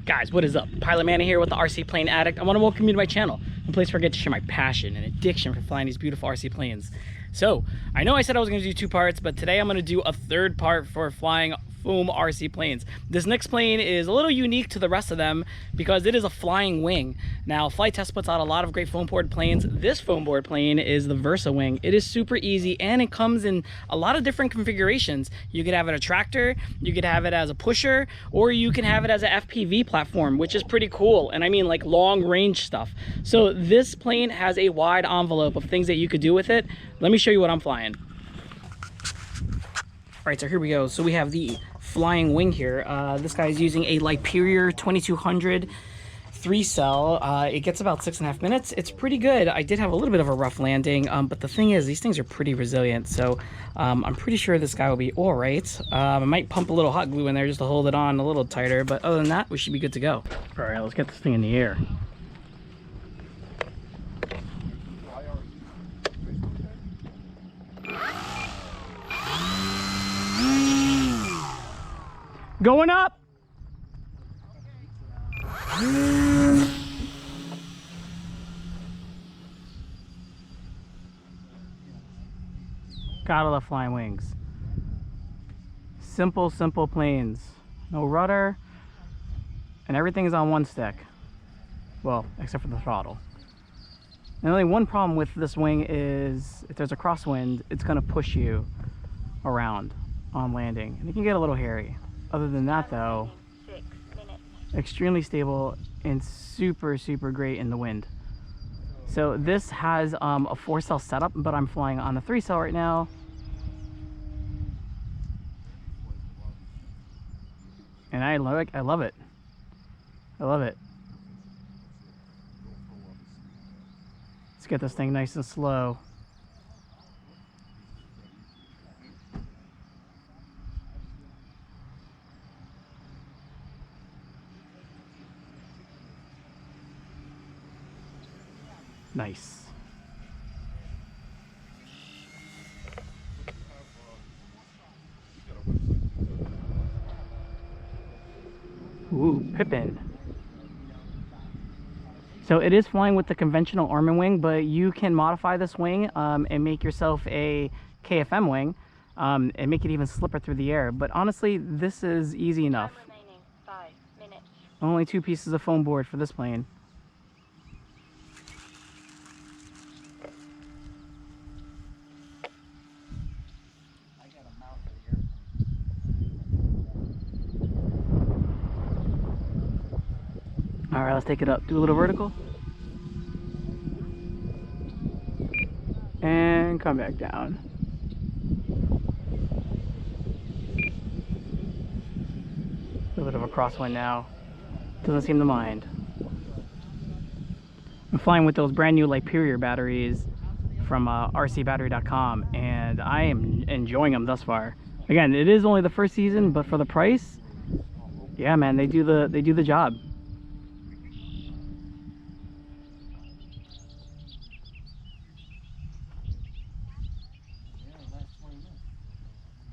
Guys, what is up? Pilot Manny here with the RC Plane Addict. I want to welcome you to my channel, a place where I get to share my passion and addiction for flying these beautiful RC planes. So, I know I said I was going to do 2 parts, but today I'm going to do a 3rd part for flying foam RC planes. This next plane is a little unique to the rest of them because it is a flying wing. Now, Flight Test puts out a lot of great Foamboard planes. This Foamboard plane is the Versa wing. It is super easy and it comes in a lot of different configurations. You could have it a tractor, you could have it as a pusher, or you can have it as a FPV platform, which is pretty cool. And I mean like long range stuff. So this plane has a wide envelope of things that you could do with it. Let me show you what I'm flying. All right, so here we go. So we have the flying wing here. This guy is using a Superior 2200 3-cell. It gets about 6.5 minutes. It's pretty good. I did have a little bit of a rough landing, but the thing is, these things are pretty resilient. So I'm pretty sure this guy will be all right. I might pump a little hot glue in there just to hold it on a little tighter, but other than that, we should be good to go. All right, let's get this thing in the air. Going up. Gotta love flying wings. Simple planes. No rudder. And everything is on one stick. Well, except for the throttle. And only one problem with this wing is if there's a crosswind, it's gonna push you around on landing. And it can get a little hairy. Other than that though, extremely stable and super great in the wind. So this has a 4-cell setup, but I'm flying on the 3-cell right now. And I love it. I love it. Let's get this thing nice and slow. Nice. Ooh, Pippin. So it is flying with the conventional Armin wing, but you can modify this wing and make yourself a KFM wing and make it even slipper through the air. But honestly, this is easy enough. Time remaining 5 minutes. Only 2 pieces of foam board for this plane. All right, let's take it up. Do a little vertical. And come back down. A little bit of a crosswind now. Doesn't seem to mind. I'm flying with those brand new Superior batteries from rcbattery.com, and I am enjoying them thus far. Again, it is only the first season, but for the price, yeah, man, they do the job.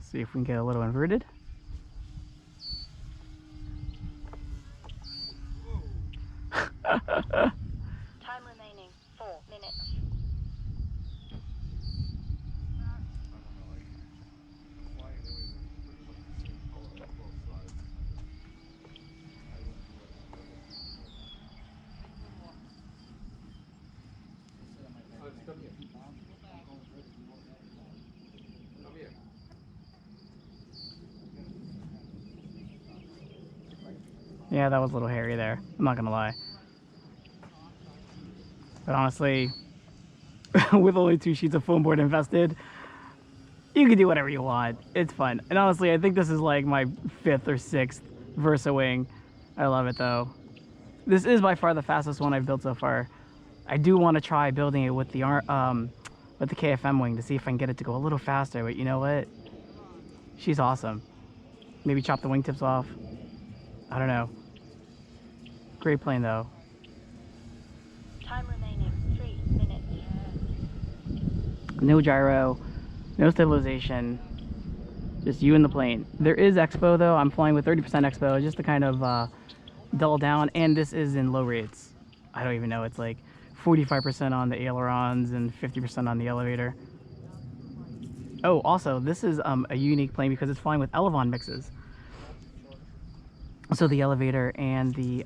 See if we can get a little inverted. Time remaining 4 minutes. Yeah, that was a little hairy there. I'm not gonna lie. But honestly, with only 2 sheets of foam board invested, you can do whatever you want. It's fun. And honestly, I think this is like my 5th or 6th Versa wing. I love it though. This is by far the fastest one I've built so far. I do want to try building it with the KFM wing to see if I can get it to go a little faster, but you know what? She's awesome. Maybe chop the wingtips off. I don't know. Great plane though. Time remaining 3 minutes. No gyro, no stabilization, just you and the plane. There is expo though. I'm flying with 30% expo just to kind of dull down, and this is in low rates. I don't even know, it's like 45% on the ailerons and 50% on the elevator. Oh, also, this is a unique plane because it's flying with elevon mixes. So the elevator and the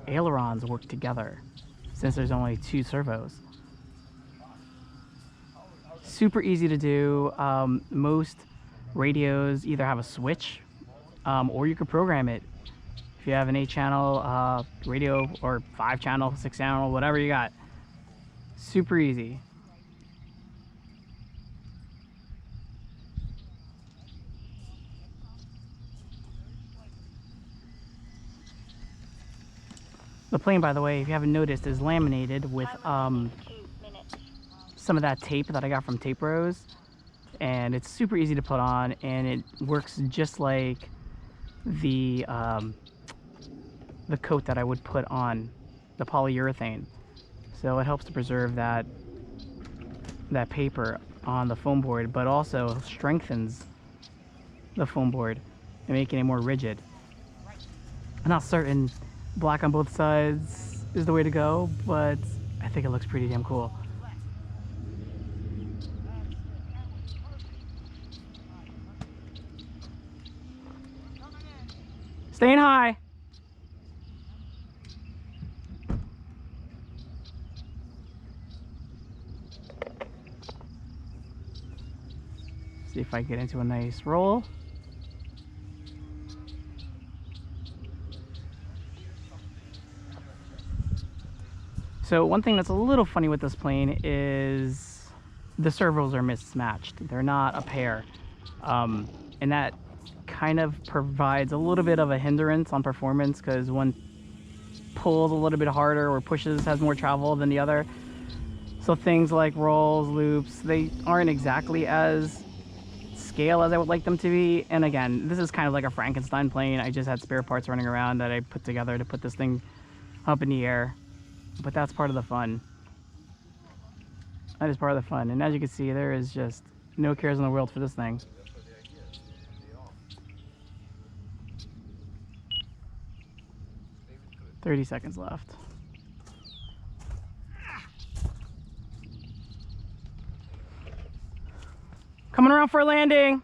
ailerons work together since there's only 2 servos. Super easy to do. Most radios either have a switch or you could program it. If you have an 8-channel radio or 5-channel, 6-channel, whatever you got. Super easy. The plane, by the way, if you haven't noticed, is laminated with 2 minutes. some of that tape that I got from Tape Rose, and it's super easy to put on, and it works just like the coat that I would put on the polyurethane. So it helps to preserve that paper on the foam board, but also strengthens the foam board and making it more rigid. I'm not certain black on both sides is the way to go, but I think it looks pretty damn cool. Staying high. See if I get into a nice roll. So one thing that's a little funny with this plane is the servos are mismatched. They're not a pair. And that kind of provides a little bit of a hindrance on performance because one pulls a little bit harder or pushes, has more travel than the other. So things like rolls, loops, they aren't exactly as scale as I would like them to be. And again, this is kind of like a Frankenstein plane. I just had spare parts running around that I put together to put this thing up in the air. But that's part of the fun. That is part of the fun. And as you can see, there is just no cares in the world for this thing. "30 seconds left." Coming around for a landing.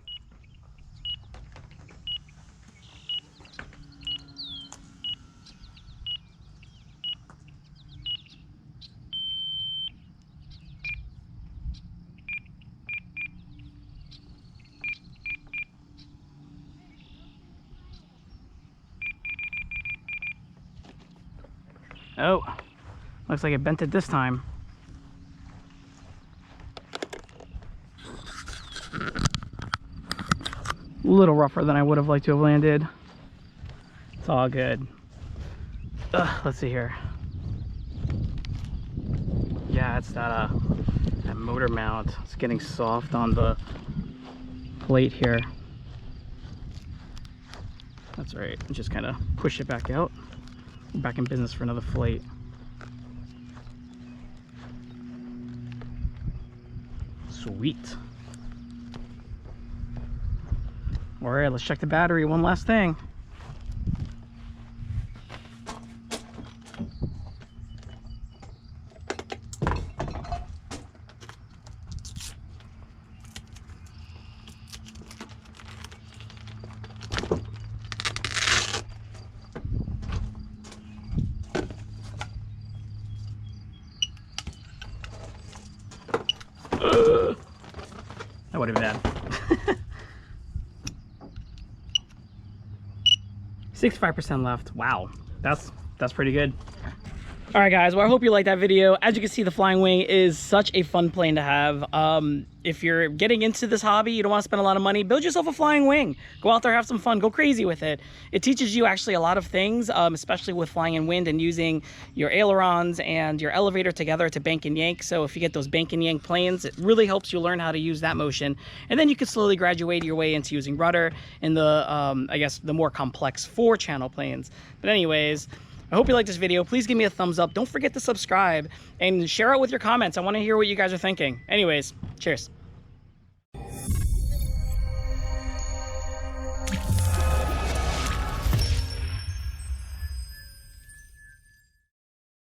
Oh, looks like it bent it this time. A little rougher than I would have liked to have landed. It's all good. Let's see here. Yeah, it's that motor mount. It's getting soft on the plate here. That's right. Just kind of push it back out. We're back in business for another flight. Sweet. All right, let's check the battery. One last thing. That would have been bad. 65% left. Wow, that's pretty good. All right, guys. Well, I hope you liked that video. As you can see, the Flying Wing is such a fun plane to have. If you're getting into this hobby, you don't want to spend a lot of money, build yourself a Flying Wing. Go out there, have some fun, go crazy with it. It teaches you actually a lot of things, especially with flying in wind and using your ailerons and your elevator together to bank and yank. So if you get those bank and yank planes, it really helps you learn how to use that motion. And then you can slowly graduate your way into using rudder in the, I guess, the more complex 4-channel planes. But anyways, I hope you liked this video. Please give me a thumbs up. Don't forget to subscribe and share it with your comments. I want to hear what you guys are thinking. Anyways, cheers.